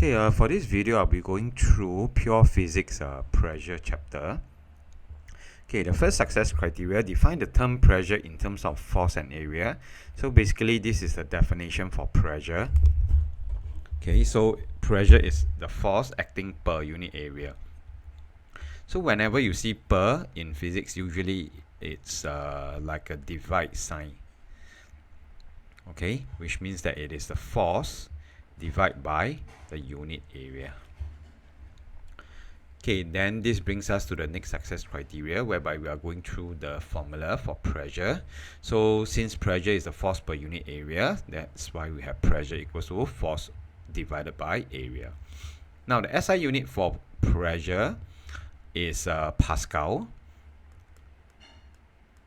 Okay, for this video, I'll be going through pure physics pressure chapter. Okay, the first success criteria, define the term pressure in terms of force and area. So basically, this is the definition for pressure. Okay, so pressure is the force acting per unit area. So whenever you see per in physics, usually it's like a divide sign. Okay, which means that it is the force divided by the unit area. Okay, then this brings us to the next success criteria, whereby we are going through the formula for pressure. So since pressure is the force per unit area, that's why we have pressure equals to force divided by area. Now the SI unit for pressure is Pascal,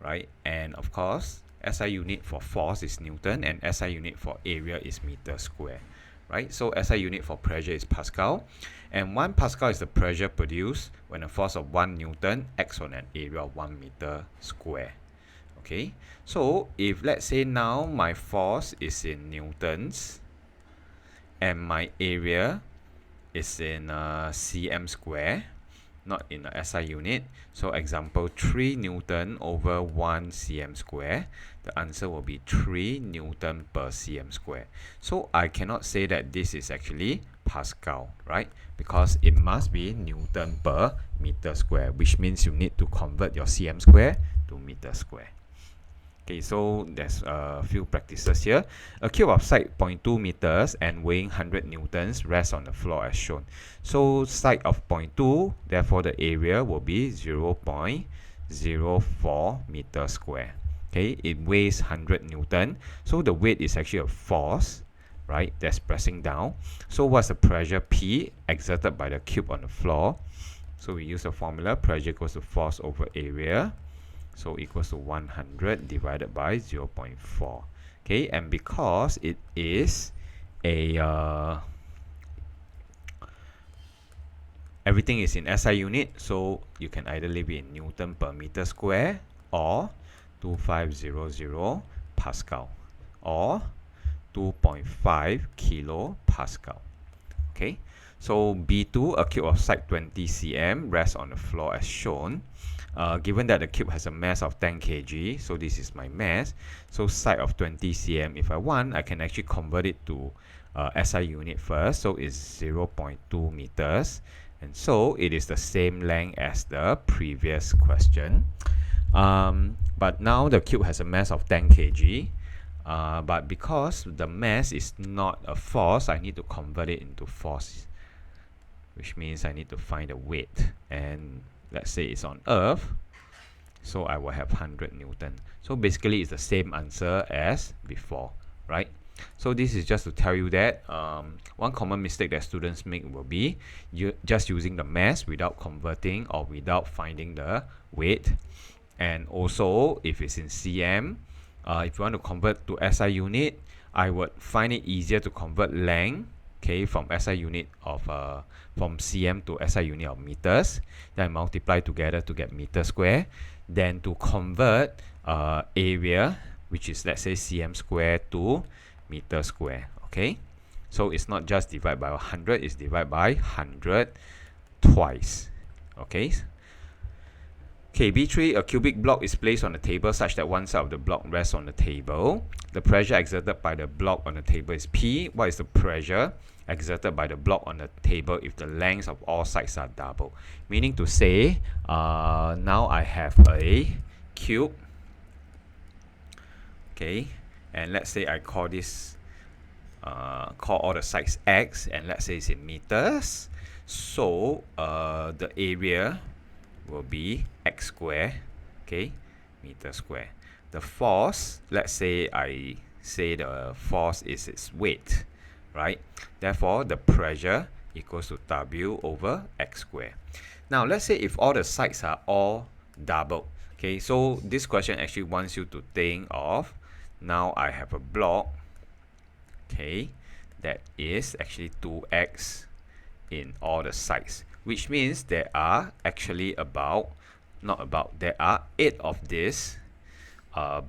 right? And of course, SI unit for force is Newton, and SI unit for area is meter square, right? So SI unit for pressure is Pascal, and 1 Pascal is the pressure produced when a force of 1 Newton acts on an area of 1 meter square. Okay, so if let's say now my force is in newtons and my area is in cm square, not in the SI unit. So example 3 Newton over 1 cm square. The answer will be 3 Newton per cm square. So I cannot say that this is actually Pascal, right? Because it must be Newton per meter square, which means you need to convert your cm square to meter square. Okay, so there's a few practices here. A cube of side 0.2 meters and weighing 100 newtons rests on the floor as shown. So side of 0.2, therefore the area will be 0.04 meter square. Okay, it weighs 100 newton. So the weight is actually a force, right, that's pressing down. So what's the pressure P exerted by the cube on the floor? So we use the formula, pressure equals to force over area. So equals to 100 divided by 0.4. Okay, and because it is a everything is in SI unit, so you can either leave it in Newton per meter square or 2500 Pascal or 2.5 kilopascal. Okay, so B2, a cube of side 20 cm rests on the floor as shown. Given that the cube has a mass of 10 kg, so this is my mass. So side of 20 cm, if I want, I can actually convert it to SI unit first. So it's 0.2 meters. And so it is the same length as the previous question. But now the cube has a mass of 10 kg. But because the mass is not a force, I need to convert it into force, which means I need to find the weight. And let's say it's on Earth, so I will have 100 Newton. So basically it's the same answer as before, right? So this is just to tell you that one common mistake that students make will be just using the mass without converting or without finding the weight. And also if it's in cm, if you want to convert to SI unit, I would find it easier to convert length, okay, from SI unit of from cm to SI unit of meters, then I multiply together to get meter square, then to convert area, which is let's say cm square, to meter square. Okay, so it's not just divide by 100, it's divide by 100 twice. Okay. Okay, B3, a cubic block is placed on the table such that one side of the block rests on the table. The pressure exerted by the block on the table is P. What is the pressure exerted by the block on the table if the lengths of all sides are double? Meaning to say, now I have a cube. Okay, and let's say I call this, call all the sides X, and let's say it's in meters. So the area will be x square, okay, meter square. The force, let's say I say the force is its weight, right? Therefore, the pressure equals to W over x square. Now, let's say if all the sides are all doubled, okay, so this question actually wants you to think of, now I have a block, okay, that is actually 2x in all the sides, which means there are actually there are 8 of these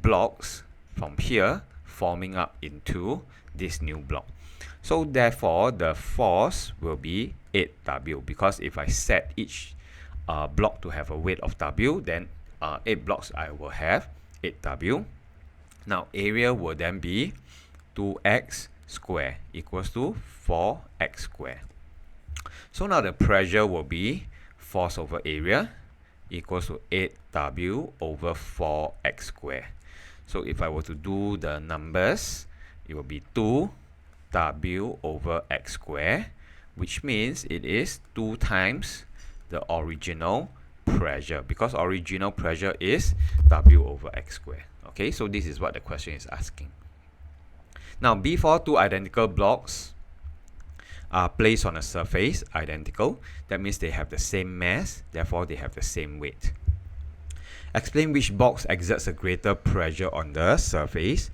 blocks from here forming up into this new block. So therefore, the force will be 8W, because if I set each block to have a weight of W, then 8 blocks I will have 8W. Now area will then be 2x square equals to 4x square. So now the pressure will be force over area equals to 8W over 4x square. So if I were to do the numbers, it will be 2W over x square, which means it is 2 times the original pressure, because original pressure is W over x square. Okay, so this is what the question is asking. Now, before two identical blocks are placed on a surface, identical, that means they have the same mass, therefore they have the same weight. Explain which box exerts a greater pressure on the surface,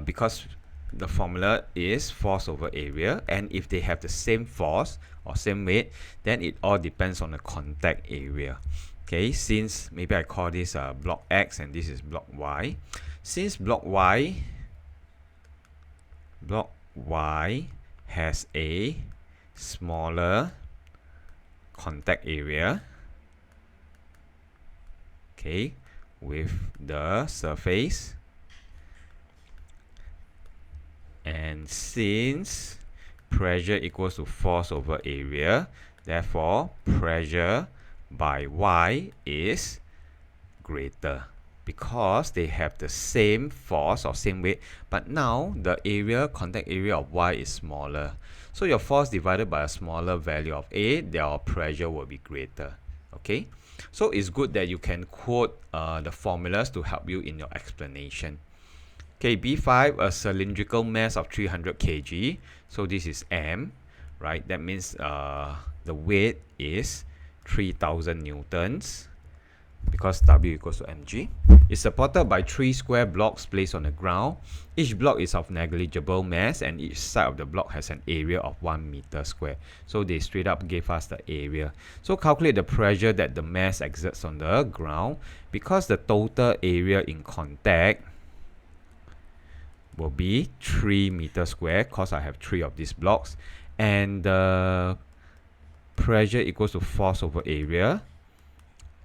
because the formula is force over area, and if they have the same force or same weight, then it all depends on the contact area. Okay, since maybe I call this block X and this is block Y. Since block Y has a smaller contact area, okay, with the surface, and since pressure equals to force over area, therefore pressure by Y is greater, because they have the same force or same weight, but now the contact area of Y is smaller. So your force divided by a smaller value of A, their pressure will be greater. Okay, so it's good that you can quote the formulas to help you in your explanation. Okay, B5, a cylindrical mass of 300 kg. So this is M, right? That means the weight is 3000 newtons, because W equals to mg. It's supported by 3 square blocks placed on the ground. Each block is of negligible mass, and each side of the block has an area of 1 meter square. So they straight up gave us the area. So calculate the pressure that the mass exerts on the ground, because the total area in contact will be 3 meter square, because I have 3 of these blocks, and the pressure equals to force over area.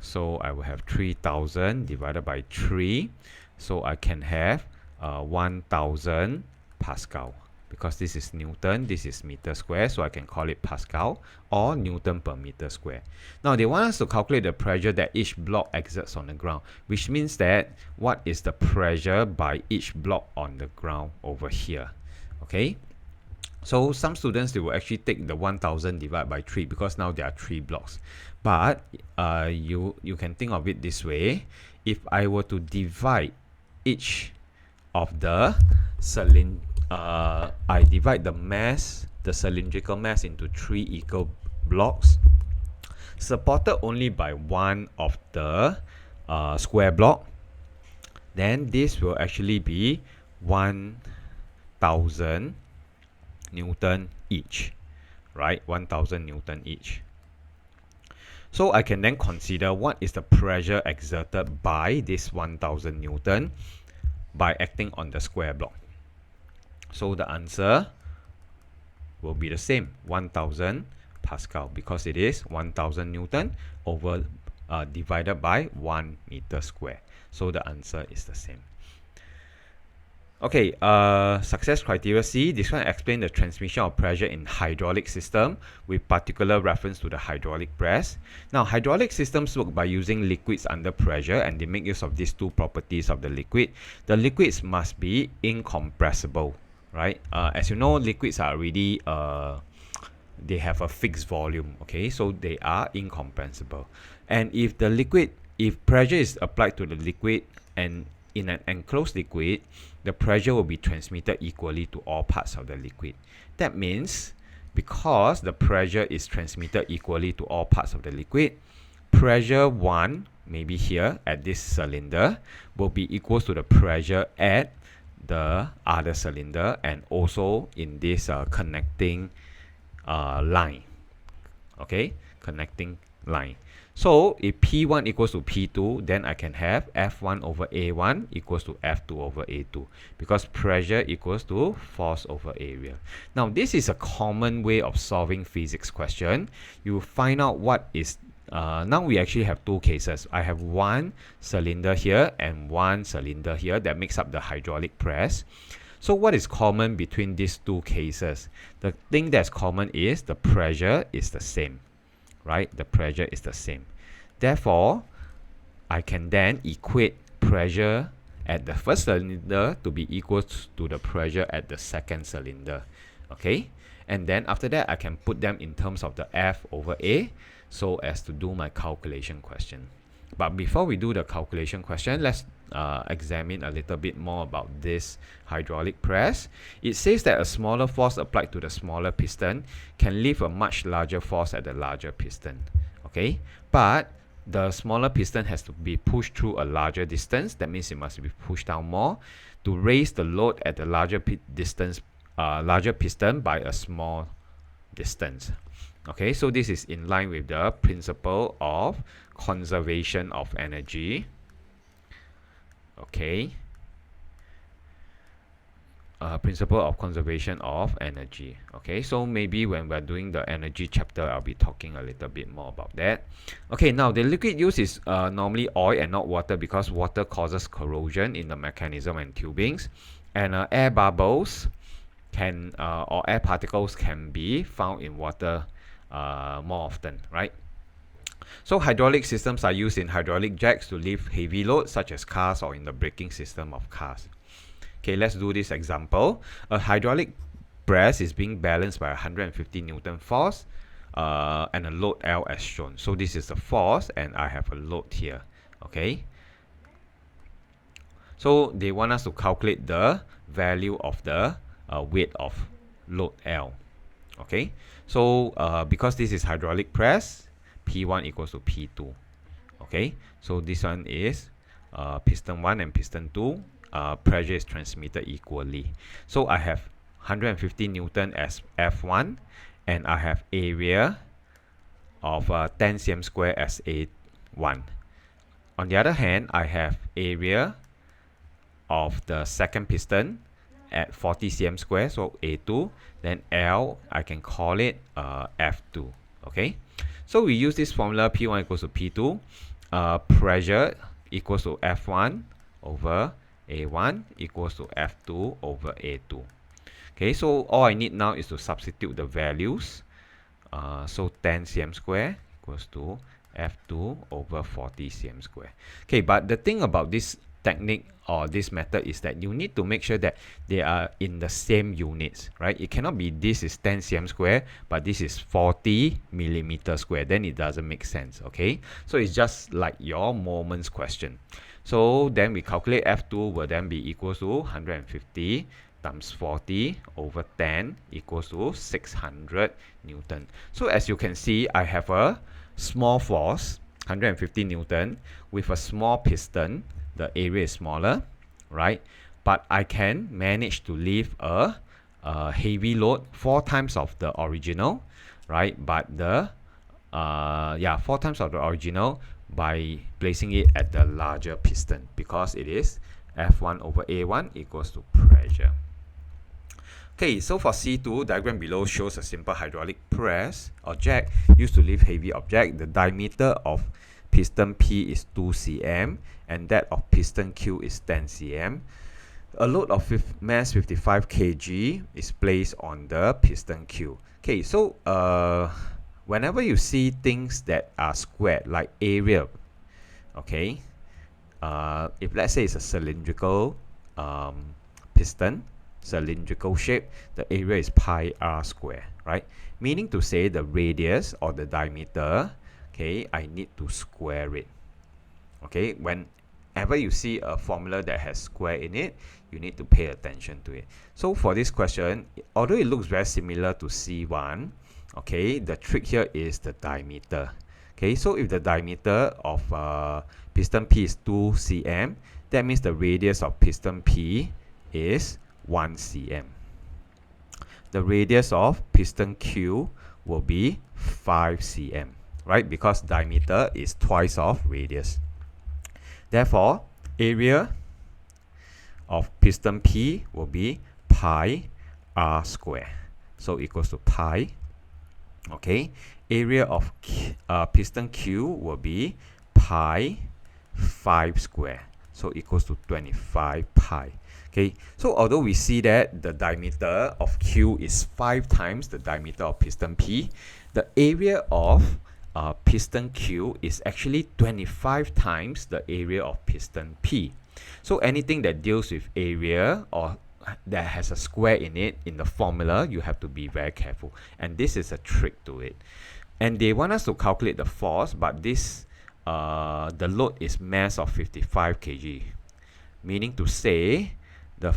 So I will have 3000 divided by 3, so I can have 1000 Pascal, because this is Newton, this is meter square, so I can call it Pascal or Newton per meter square. Now they want us to calculate the pressure that each block exerts on the ground, which means that what is the pressure by each block on the ground over here. Okay, so some students, they will actually take the 1000 divided by 3, because now there are 3 blocks. But you can think of it this way. If I were to divide each of the I divide the mass, the cylindrical mass, into 3 equal blocks supported only by one of the square block, then this will actually be 1000 Newton each, right? 1000 Newton each. So I can then consider what is the pressure exerted by this 1000 Newton by acting on the square block. So the answer will be the same, 1000 Pascal, because it is 1000 Newton over divided by 1 meter square. So the answer is the same. Okay, success criteria C. This one explain the transmission of pressure in hydraulic system with particular reference to the hydraulic press. Now, hydraulic systems work by using liquids under pressure, and they make use of these two properties of the liquid. The liquids must be incompressible, right? As you know, liquids are already they have a fixed volume, okay? So they are incompressible. And if pressure is applied to the liquid, and in an enclosed liquid, the pressure will be transmitted equally to all parts of the liquid. That means, because the pressure is transmitted equally to all parts of the liquid, pressure 1, maybe here at this cylinder, will be equal to the pressure at the other cylinder, and also in this connecting line. Okay, connecting line. So if P1 equals to P2, then I can have F1 over A1 equals to F2 over A2, because pressure equals to force over area. Now this is a common way of solving physics question. You find out what is now we actually have two cases. I have one cylinder here and one cylinder here that makes up the hydraulic press. So what is common between these two cases? The thing that's common is the pressure is the same, right? The pressure is the same. Therefore, I can then equate pressure at the first cylinder to be equal to the pressure at the second cylinder, okay? And then after that, I can put them in terms of the F over A so as to do my calculation question. But before we do the calculation question, let's examine a little bit more about this hydraulic press. It says that a smaller force applied to the smaller piston can lift a much larger force at the larger piston. Okay, but the smaller piston has to be pushed through a larger distance. That means it must be pushed down more to raise the load at the larger piston by a small distance. Okay, so this is in line with the principle of conservation of energy. Okay, principle of conservation of energy. Okay, so maybe when we're doing the energy chapter, I'll be talking a little bit more about that. Okay, now the liquid used is normally oil and not water, because water causes corrosion in the mechanism and tubings, and air bubbles can or air particles can be found in water more often, right? So hydraulic systems are used in hydraulic jacks to lift heavy loads such as cars or in the braking system of cars. Okay, let's do this example. A hydraulic press is being balanced by 150 Newton force and a load L as shown. So this is the force and I have a load here. Okay. So they want us to calculate the value of the weight of load L. Okay. So because this is hydraulic press, P1 equals to P2. Okay. So this one is piston 1 and piston 2. Pressure is transmitted equally. So I have 150 Newton as F1 and I have area of 10 cm square as A1. On the other hand, I have area of the second piston at 40 cm square, so A2. Then L, I can call it F2. Okay, so we use this formula P1 equals to P2. Pressure equals to F1 over A1 equals to F2 over A2. Okay, so all I need now is to substitute the values. So 10 cm square equals to F2 over 40 cm square. Okay, but the thing about this technique or this method is that you need to make sure that they are in the same units, right? It cannot be this is 10 cm square, but this is 40 millimeter square. Then it doesn't make sense, okay? So it's just like your moments question. So then we calculate F2 will then be equals to 150 times 40 over 10 equals to 600 Newton. So as you can see, I have a small force, 150 Newton, with a small piston. The area is smaller, right? But I can manage to lift a heavy load 4 times of the original, right? But the 4 times of the original by placing it at the larger piston, because it is F1 over A1 equals to pressure. Okay, so for C2, diagram below shows a simple hydraulic press or jack used to lift heavy object. The diameter of piston P is 2 cm and that of piston Q is 10 cm. A load of mass 55 kg is placed on the piston Q. Okay, so whenever you see things that are squared, like area, okay, if let's say it's a cylindrical piston, cylindrical shape, the area is pi r square, right? Meaning to say the radius or the diameter, okay, I need to square it. Okay, whenever you see a formula that has square in it, you need to pay attention to it. So for this question, although it looks very similar to C1, okay, the trick here is the diameter. Okay, so if the diameter of piston P is 2 cm, that means the radius of piston P is 1 cm. The radius of piston Q will be 5 cm, right? Because diameter is twice of radius. Therefore, area of piston P will be pi r square. So equals to pi. Okay. Area of piston Q will be pi 5 square. So equals to 25 pi. Okay. So although we see that the diameter of Q is 5 times the diameter of piston P, the area of piston Q is actually 25 times the area of piston P. So anything that deals with area or that has a square in it in the formula, you have to be very careful. And this is a trick to it. And they want us to calculate the force, but this the load is mass of 55 kg. Meaning to say the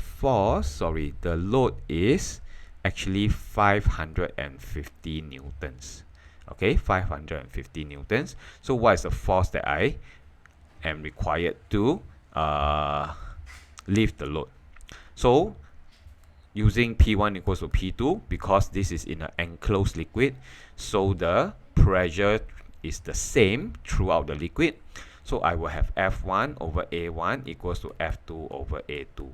load is actually 550 newtons. Okay, 550 newtons. So what is the force that I am required to lift the load? So using P1 equals to P2, because this is in an enclosed liquid, so the pressure is the same throughout the liquid. So I will have F1 over A1 equals to F2 over A2.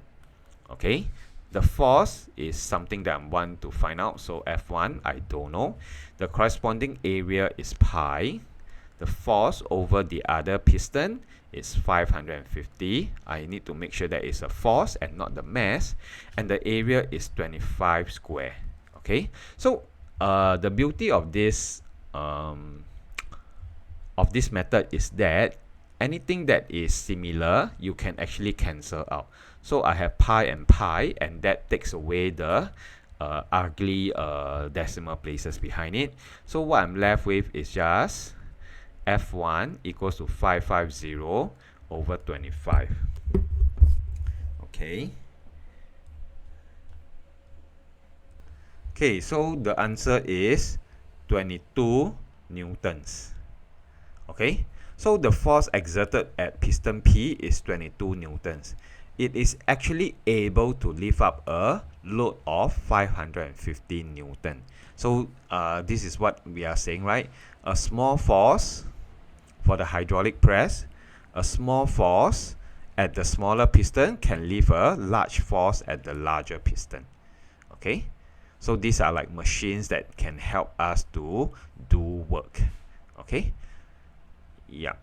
Okay, the force is something that I want to find out. So F1 I don't know. The corresponding area is pi. The force over the other piston is 550. I need to make sure that it's a force and not the mass. And the area is 25 square. Okay, so the beauty of this method is that anything that is similar, you can actually cancel out. So I have pi, and that takes away the ugly decimal places behind it. So what I'm left with is just F1 equals to 550 over 25. Okay. Okay, so the answer is 22 newtons. Okay, so the force exerted at piston P is 22 newtons. It is actually able to lift up a load of 550 newton. So this is what we are saying, right? A small force for the hydraulic press, a small force at the smaller piston can lift a large force at the larger piston. Okay, so these are like machines that can help us to do work. Okay, yeah.